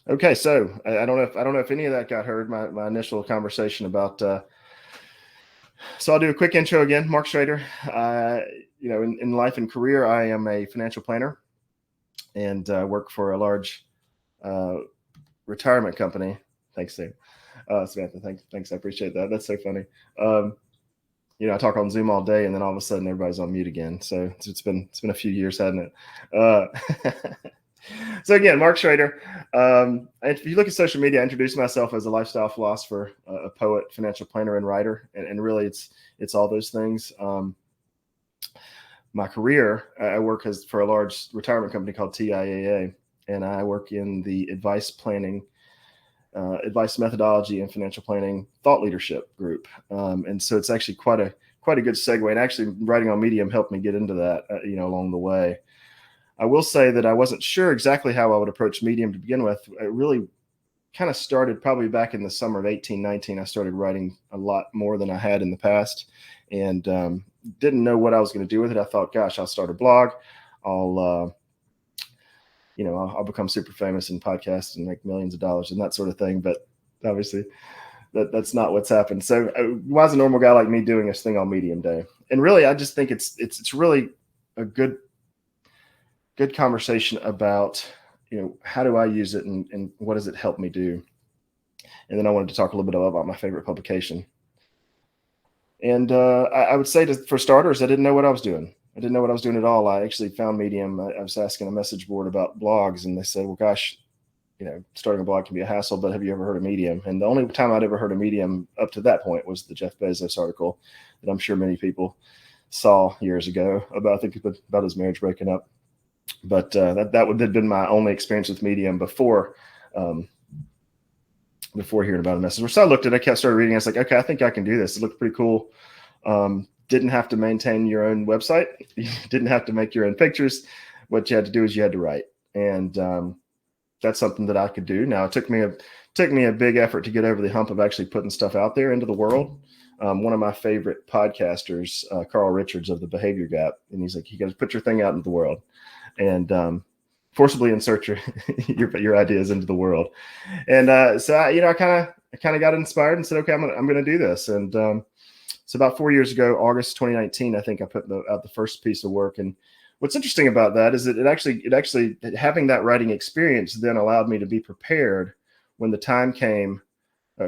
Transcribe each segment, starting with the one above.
Okay, so I don't know if any of that got heard. My initial conversation about. So I'll do a quick intro again. Mark Schrader. In life and career, I am a financial planner and work for a large uh, retirement company. Thanks, Sam. Samantha. Thanks. I appreciate that. That's so funny. Um, I talk on Zoom all day, and then all of a sudden everybody's on mute again. So it's been a few years, hasn't it? So again, Mark Schrader. If you look at social media, I introduce myself as a lifestyle philosopher, a poet, financial planner, and writer, and really it's all those things. My career, I work for a large retirement company called TIAA, and I work in the advice planning, advice methodology, and financial planning thought leadership group. And so it's actually quite a good segue. And actually, writing on Medium helped me get into that, along the way. I will say that I wasn't sure exactly how I would approach Medium to begin with. It really kind of started probably back in the summer of 1819. I started writing a lot more than I had in the past, and didn't know what I was going to do with it. I thought, gosh, I'll start a blog. I'll I'll become super famous in podcasts and make millions of dollars and that sort of thing. But obviously, that's not what's happened. So why is a normal guy like me doing this thing on Medium Day? And really, I just think it's really a good conversation about, how do I use it and what does it help me do? And then I wanted to talk a little bit about my favorite publication. And I would say for starters, I didn't know what I was doing. I didn't know what I was doing at all. I actually found Medium. I was asking a message board about blogs, and they said, well, gosh, starting a blog can be a hassle, but have you ever heard of Medium? And the only time I'd ever heard of Medium up to that point was the Jeff Bezos article that I'm sure many people saw years ago about his marriage breaking up. But that would have been my only experience with Medium before hearing about a message. So I looked at it, I kept started reading. I was like, okay, I think I can do this. It looked pretty cool. Didn't have to maintain your own website. You didn't have to make your own pictures. What you had to do is you had to write. And that's something that I could do. Now, it took me a big effort to get over the hump of actually putting stuff out there into the world. One of my favorite podcasters, Carl Richards of the Behavior Gap, and he's like, you got to put your thing out into the world and forcibly insert your ideas into the world. And so I kind of got inspired and said, okay, I'm gonna do this. And so about 4 years ago, August 2019, I think I put out the first piece of work. And what's interesting about that is that it actually having that writing experience then allowed me to be prepared when the time came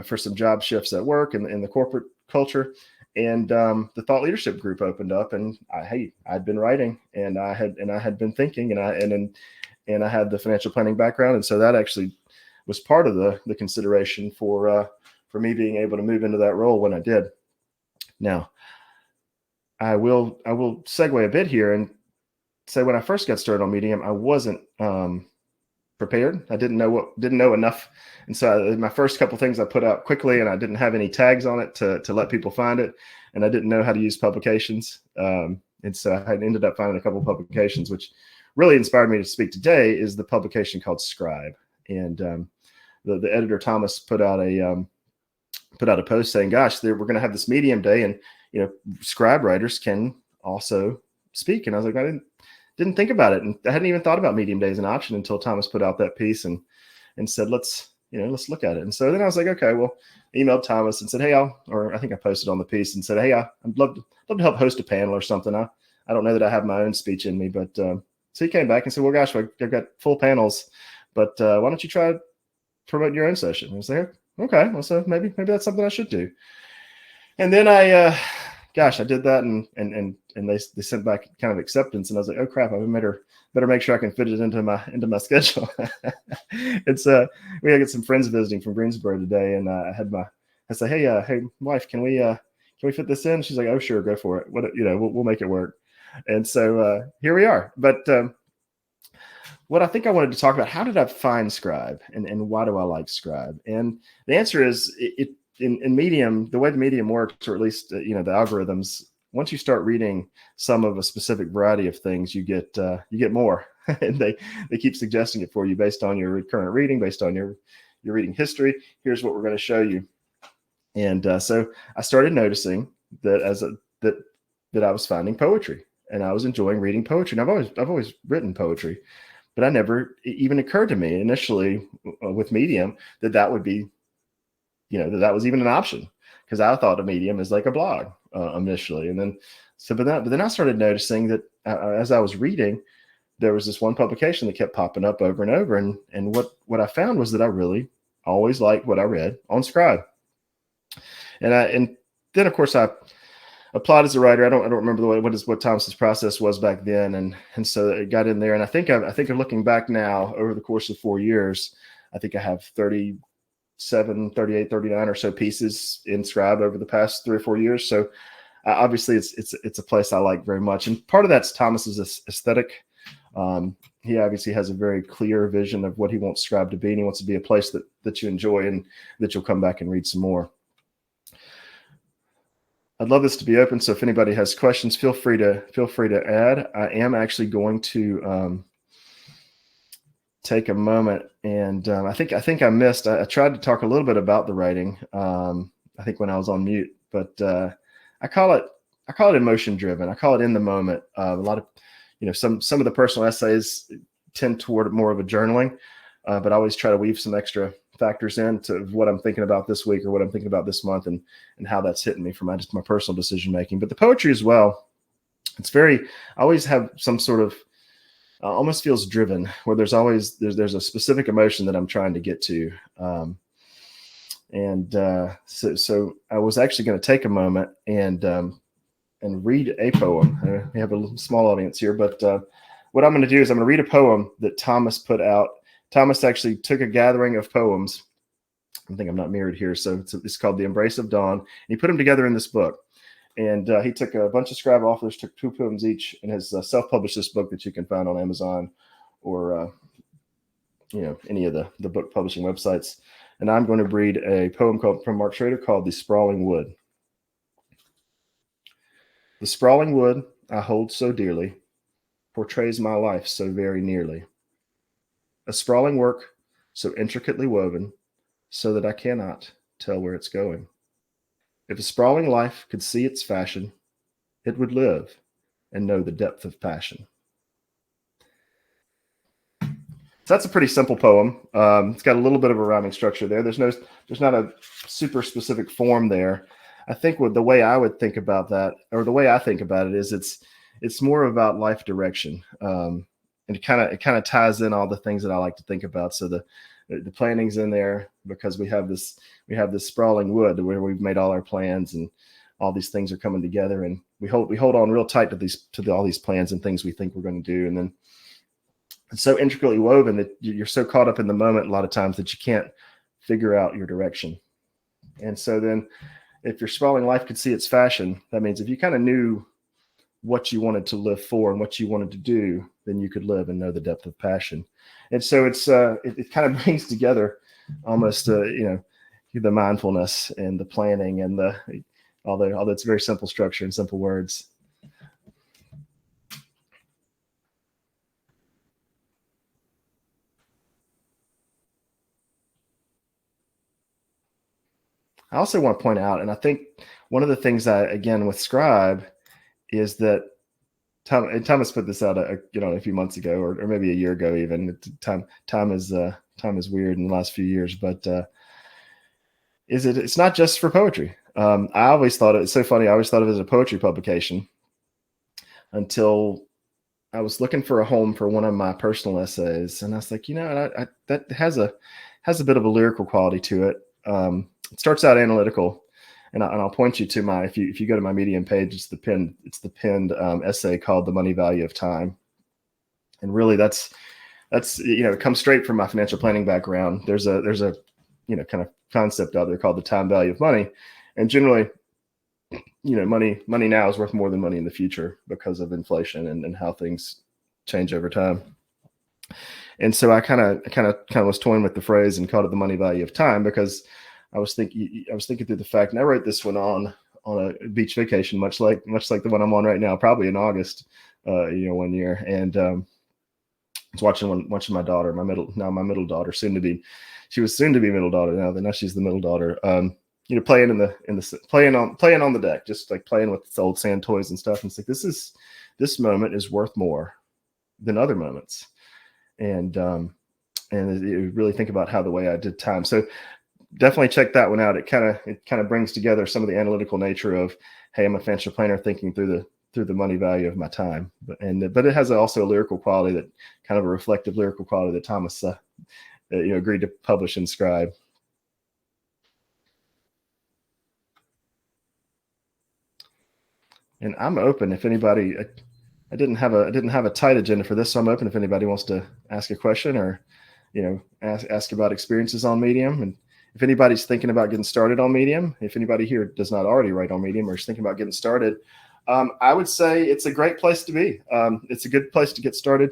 for some job shifts at work and in the corporate culture. And the thought leadership group opened up, and I'd been writing, and I had been thinking, and I had the financial planning background, and so that actually was part of the consideration for me being able to move into that role when I did. Now, I will segue a bit here and say when I first got started on Medium, I wasn't prepared. I didn't know enough. And so my first couple things I put out quickly, and I didn't have any tags on it to let people find it. And I didn't know how to use publications. And so I ended up finding a couple of publications, which really inspired me to speak today is the publication called Scribe. And the editor, Thomas, put out a post saying, gosh, we're going to have this Medium Day, and, Scribe writers can also speak. And I was like, I didn't think about it. And I hadn't even thought about Medium Day as an option until Thomas put out that piece and said, let's look at it. And so then I was like, okay, well, I emailed Thomas and said, hey, I think I posted on the piece and said, hey, I'd love to help host a panel or something. I don't know that I have my own speech in me, but so he came back and said, well, gosh, I've got full panels, but why don't you try promoting your own session? And I was like, okay, well, so maybe that's something I should do. And then I did that, and they sent back kind of acceptance, and I was like, oh crap, I better make sure I can fit it into my schedule. It's we had some friends visiting from Greensboro today, and I said, hey wife, can we fit this in? She's like, oh sure, go for it. We'll make it work. And so here we are. But what I think I wanted to talk about, how did I find Scribe, and why do I like Scribe? And the answer is in Medium, the way the Medium works, or at least the algorithms, once you start reading some of a specific variety of things, you get more, and they keep suggesting it for you based on your current reading, based on your reading history. Here's what we're going to show you. And so I started noticing that that I was finding poetry, and I was enjoying reading poetry. And I've always written poetry, but I never even occurred to me initially with Medium that would be, that was even an option, because I thought a Medium is like a blog initially. And then, but then I started noticing that as I was reading, there was this one publication that kept popping up over and over. And what I found was that I really always liked what I read on Scribe. And then of course I applied as a writer. I don't remember what Thomas's process was back then. And so it got in there. And I think I'm looking back now over the course of 4 years, I think I have 37, 38, 39 or so pieces in Scribe over the past 3 or 4 years. So obviously it's a place I like very much. And part of that's Thomas's aesthetic. He obviously has a very clear vision of what he wants Scribe to be, and he wants to be a place that you enjoy and that you'll come back and read some more. I'd love this to be open, so if anybody has questions, feel free to add. I am actually going to take a moment, and I think I missed. I tried to talk a little bit about the writing. I think when I was on mute, but I call it emotion driven. I call it in the moment. A lot of some of the personal essays tend toward more of a journaling, but I always try to weave some extra factors into what I'm thinking about this week or what I'm thinking about this month, and how that's hitting me for my personal decision making. But the poetry as well, I always have some sort of almost feels driven, where there's a specific emotion that I'm trying to get to. So I was actually going to take a moment and read a poem. We have a small audience here, but what I'm going to do is I'm going to read a poem that Thomas put out. Thomas actually took a gathering of poems. I think I'm not mirrored here. So it's called The Embrace of Dawn. And he put them together in this book. And he took a bunch of Scribe authors, took 2 poems each, and has self-published this book that you can find on Amazon or any of the book publishing websites. And I'm going to read a poem from Mark Schrader called The Sprawling Wood. The sprawling wood I hold so dearly portrays my life so very nearly. A sprawling work so intricately woven so that I cannot tell where it's going. If a sprawling life could see its fashion, it would live and know the depth of passion. So that's a pretty simple poem. It's got a little bit of a rhyming structure there. There's not a super specific form there. I think the way I would think about that, or the way I think about it, is it's more about life direction. And it kind of ties in all the things that I like to think about. So the planning's in there because we have this sprawling wood where we've made all our plans and all these things are coming together, and we hold on real tight to all these plans and things we think we're going to do. And then it's so intricately woven that you're so caught up in the moment a lot of times that you can't figure out your direction. And so then if your sprawling life could see its fashion, that means if you kind of knew what you wanted to live for and what you wanted to do, then you could live and know the depth of passion. And so it kind of brings together almost the mindfulness and the planning and although it's very simple structure and simple words. I also want to point out, and I think one of the things again with Scribe is that Thomas put this out a few months ago, or maybe a year ago even. Time is weird in the last few years, but it's not just for poetry. I always thought it's so funny. I always thought of it as a poetry publication until I was looking for a home for one of my personal essays, and I was like, that has a bit of a lyrical quality to it. It starts out analytical. And I'll point you to if you go to my Medium page, it's the pinned essay called "The Money Value of Time," and really that's it comes straight from my financial planning background. There's a kind of concept out there called the time value of money, and generally, money now is worth more than money in the future because of inflation and how things change over time. And so I kind of was toying with the phrase and called it the money value of time because I was thinking through the fact, and I wrote this one on a beach vacation, much like the one I'm on right now, probably in August, 1 year. And I was watching my daughter, my middle daughter, she was soon to be middle daughter. Now she's the middle daughter. Playing on the deck, just like playing with old sand toys and stuff. And it's like this moment is worth more than other moments. and really think about how the way I did time. So definitely check that one out. It kind of brings together some of the analytical nature of, hey, I'm a financial planner thinking through the money value of my time, but it has also a lyrical quality, that kind of a reflective lyrical quality that Thomas agreed to publish in Scribe. And I'm open if anybody. I didn't have a tight agenda for this, so I'm open if anybody wants to ask a question, or ask about experiences on Medium. And if anybody's thinking about getting started on Medium, if anybody here does not already write on Medium or is thinking about getting started, I would say it's a great place to be. It's a good place to get started.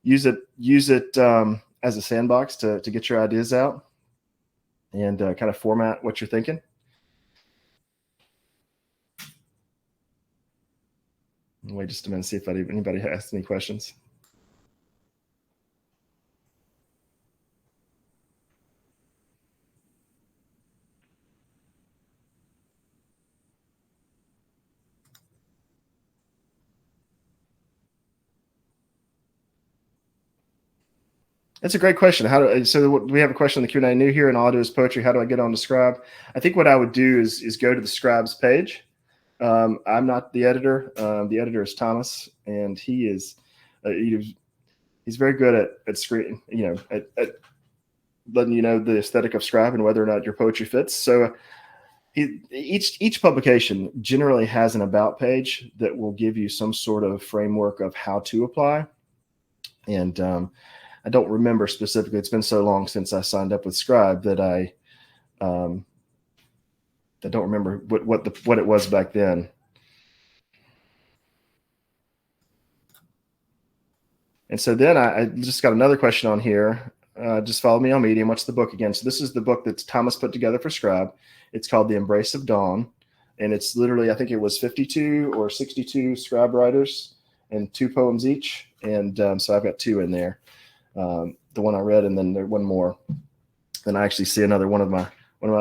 Use it as a sandbox to get your ideas out, and kind of format what you're thinking. Wait just a minute, see if anybody has any questions. That's a great question. So we have a question in the Q&A. New here and all I do is poetry. How do I get on to Scribe? I think what I would do is go to the Scribe's page. I'm not the editor. The editor is Thomas, and he is he's very good at screen, at letting you know the aesthetic of Scribe and whether or not your poetry fits. So each publication generally has an about page that will give you some sort of framework of how to apply. And I don't remember specifically. It's been so long since I signed up with Scribe that I don't remember what it was back then. And so then I just got another question on here. Just follow me on Medium. What's the book again? So this is the book that Thomas put together for Scribe. It's called The Embrace of Dawn. And it's literally, I think it was 52 or 62 Scribe writers and 2 poems each. And so I've got 2 in there. The one I read, and then there's one more. Then I actually see another one of my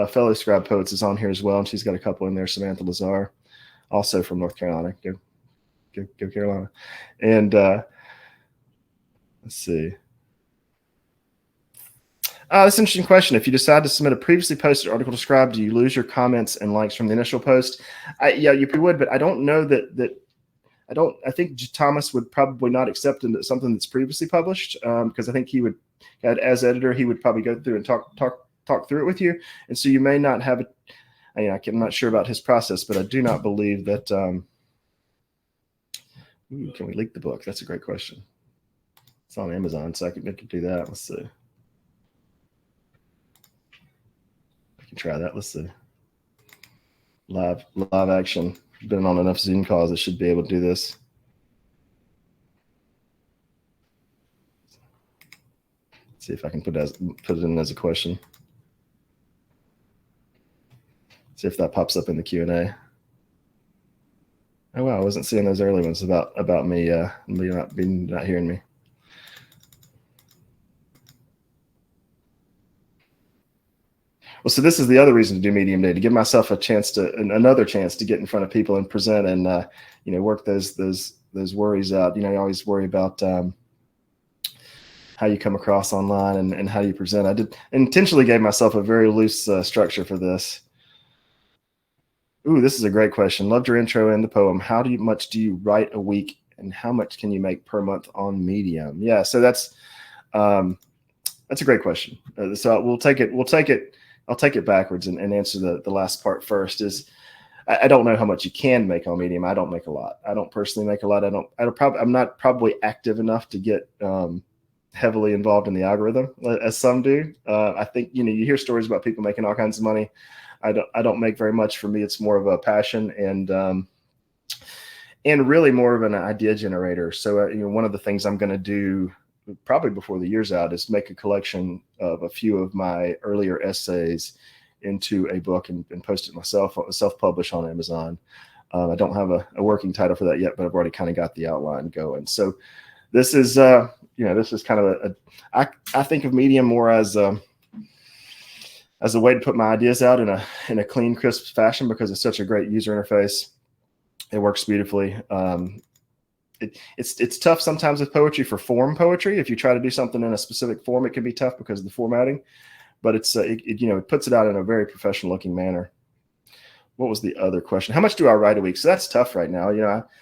fellow Scribe poets is on here as well, and she's got a couple in there. Samantha Lazar, also from North Carolina. Go Carolina. And let's see. That's an interesting question. If you decide to submit a previously posted article to Scribe, do you lose your comments and likes from the initial post? Yeah, you would, but I don't know that. I think Thomas would probably not accept something that's previously published, because I think he would, as editor, he would probably go through and talk through it with you. And so you may not have it. I'm not sure about his process, but I do not believe that. Can we leak the book? That's a great question. It's on Amazon, so I could do that. Let's see. I can try that. Let's see. Live action. Been on enough Zoom calls, I should be able to do this. Let's see if I can put it in as a question. See if that pops up in the Q&A. Oh wow, I wasn't seeing those early ones about me not hearing me. Well, so this is the other reason to do Medium Day, to give myself another chance to get in front of people and present, and work those worries out. I always worry about how you come across online and how you present. I did intentionally gave myself a very loose structure for this. Ooh, this is a great question. Loved your intro and the poem. How much do you write a week, and how much can you make per month on Medium? Yeah, so that's a great question. So we'll take it. I'll take it backwards and answer the last part first. Is I don't know how much you can make on Medium. I don't make a lot. I don't personally make a lot. I'm not probably active enough to get heavily involved in the algorithm as some do. I think you hear stories about people making all kinds of money. I don't make very much. For me, it's more of a passion and really more of an idea generator. So one of the things I'm going to do probably before the year's out is make a collection of a few of my earlier essays into a book and post it myself, self-publish on Amazon. I don't have a working title for that yet, but I've already kind of got the outline going. So this is kind of I think of Medium more as a way to put my ideas out in a clean, crisp fashion, because it's such a great user interface. It works beautifully. it's tough sometimes with poetry for form poetry. If you try to do something in a specific form, it can be tough because of the formatting. But it puts it out in a very professional looking manner. What was the other question? How much do I write a week? So that's tough right now.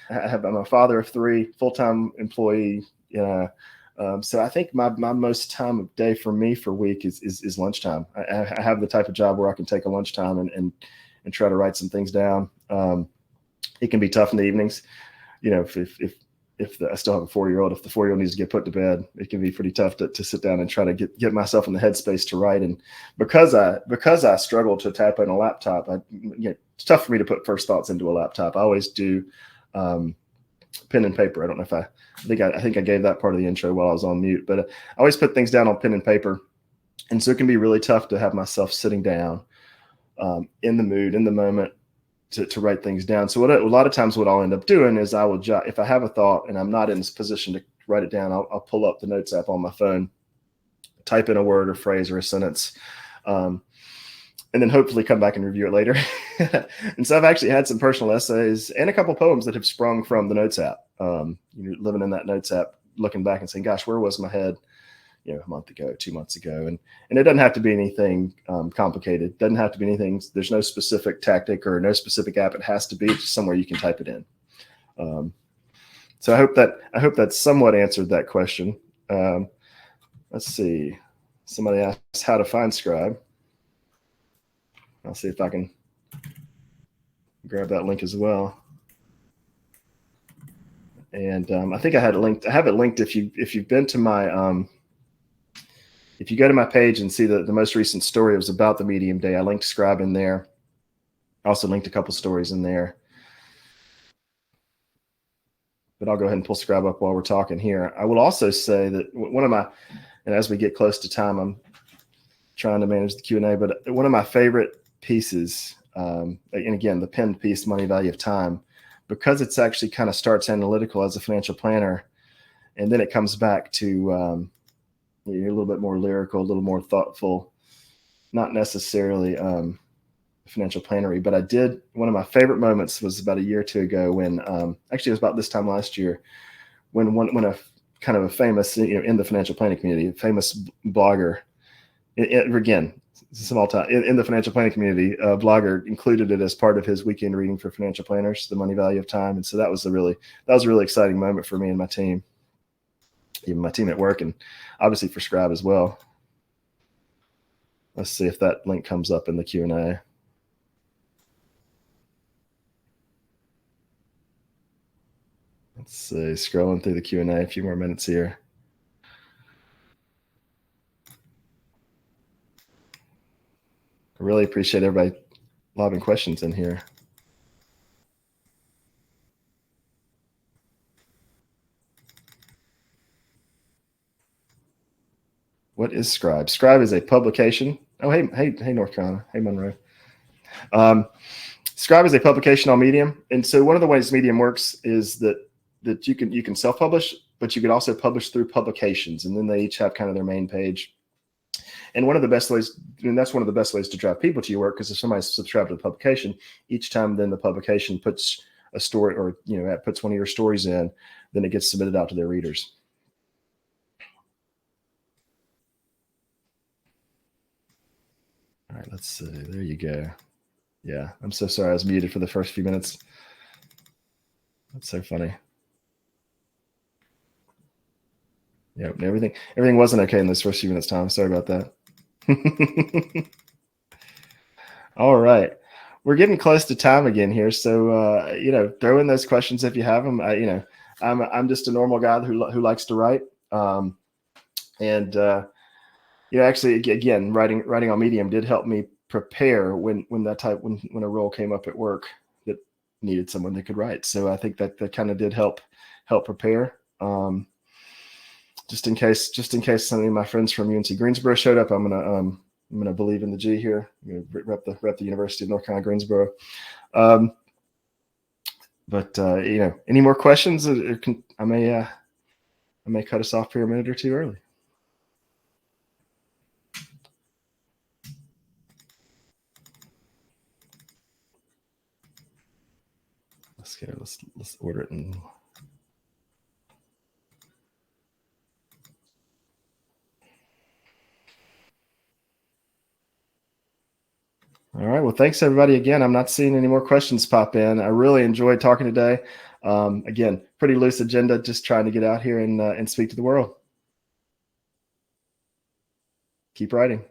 I'm a father of 3, full-time employee. So I think my most time of day for me for week is lunchtime. I have the type of job where I can take a lunchtime and try to write some things down. It can be tough in the evenings. If I still have a 4-year-old, if the 4-year-old needs to get put to bed, it can be pretty tough to sit down and try to get myself in the headspace to write. And because I struggle to type on a laptop, it's tough for me to put first thoughts into a laptop. I always do pen and paper. I don't know if I think I gave that part of the intro while I was on mute, but I always put things down on pen and paper. And so it can be really tough to have myself sitting down in the mood, in the moment, to write things down. So a lot of times what I'll end up doing is I will if I have a thought and I'm not in this position to write it down, I'll pull up the notes app on my phone, type in a word or phrase or a sentence, and then hopefully come back and review it later. And so I've actually had some personal essays and a couple poems that have sprung from the notes app. Living in that notes app, looking back and saying, gosh, where was my head a month ago, 2 months ago? And it doesn't have to be anything complicated. It doesn't have to be anything. There's no specific tactic or no specific app. It has to be just somewhere you can type it in. So I hope that somewhat answered that question. Let's see. Somebody asked how to find Scribe. I'll see if I can grab that link as well. And I think I had it linked. I have it linked. If you've been to my if you go to my page and see the most recent story, it was about the Medium Day. I linked Scribe in there. I also linked a couple stories in there. But I'll go ahead and pull Scribe up while we're talking here. I will also say that and as we get close to time, I'm trying to manage the Q&A, but one of my favorite pieces, and again, the pinned piece, Money Value of Time, because it's actually kind of starts analytical as a financial planner, and then it comes back to a little bit more lyrical, a little more thoughtful, not necessarily financial plannery. But one of my favorite moments was about a year or two ago when, actually it was about this time last year, when a kind of a famous, in the financial planning community, a famous blogger, again, small time in the financial planning community, a blogger included it as part of his weekend reading for financial planners, The Money Value of Time. And so that was a really exciting moment for me and my team, even my team at work, and obviously for Scribe as well. Let's see if that link comes up in the Q&A. Let's see, scrolling through the Q&A, a few more minutes here. I really appreciate everybody lobbing questions in here. What is Scribe? Scribe is a publication. Oh, hey, North Carolina. Hey, Monroe. Scribe is a publication on Medium, and so one of the ways Medium works is that you can self-publish, but you can also publish through publications, and then they each have kind of their main page. And one of the best ways, and that's one of the best ways to drive people to your work, because if somebody's subscribed to the publication, each time then the publication puts a story, or puts one of your stories in, then it gets submitted out to their readers. All right, let's see. There you go. Yeah, I'm so sorry I was muted for the first few minutes. That's so funny. Yeah, everything wasn't okay in those first few minutes, Tom. Sorry about that. All right, we're getting close to time again here, so throw in those questions if you have them. I'm just a normal guy who likes to write, actually, again, writing on Medium did help me prepare when a role came up at work that needed someone that could write. So I think that kind of did help prepare. Just in case some of my friends from UNC Greensboro showed up, I'm gonna believe in the G here. I'm gonna rep the University of North Carolina Greensboro. But any more questions? I may cut us off here a minute or two early. Let's order it. All right. Well, thanks everybody again. I'm not seeing any more questions pop in. I really enjoyed talking today. Again, pretty loose agenda, just trying to get out here and speak to the world. Keep writing.